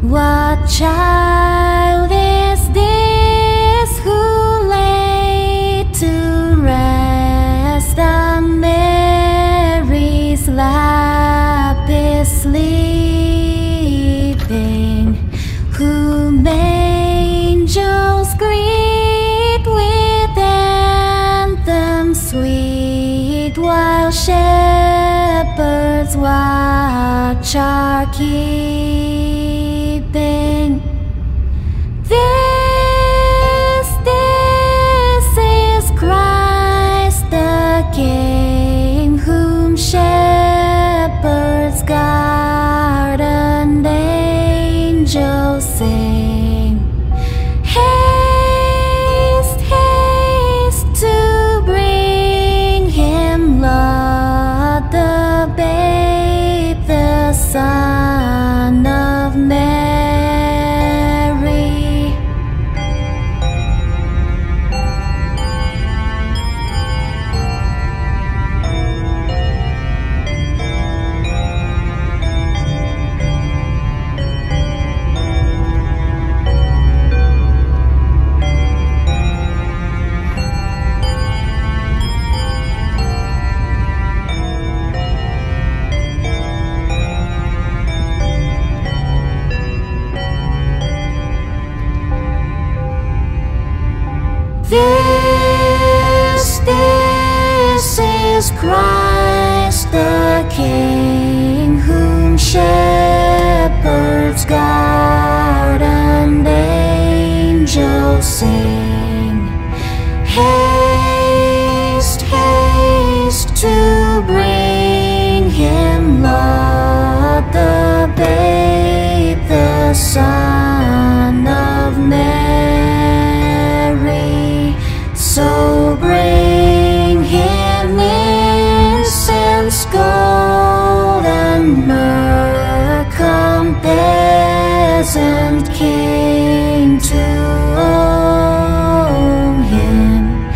What child is this who lay to rest on Mary's lap is sleeping, whom angels greet with anthems sweet, while shepherds watch are keeping. This is Christ the King, whom shepherds guard and angels sing. Haste, haste to bring him, Lord, the babe, the Son of Mary. This is Christ the King, whom shepherds guard and angels sing. Haste, haste to bring him, Lord, the babe, the Son of Mary. So bring him incense, gold, and myrrh. Come, peasant king, to own him,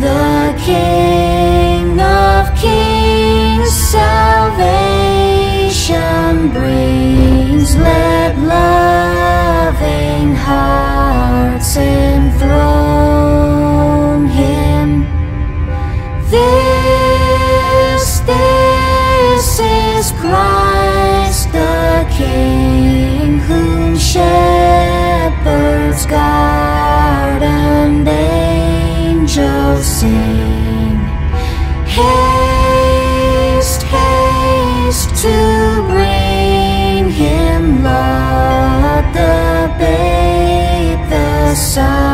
the King of kings. Salvation brings. Let loving hearts enthrone him. This is Christ the King, whom shepherds guard and angels sing. Haste, haste to bring him, Lord, the babe, the Son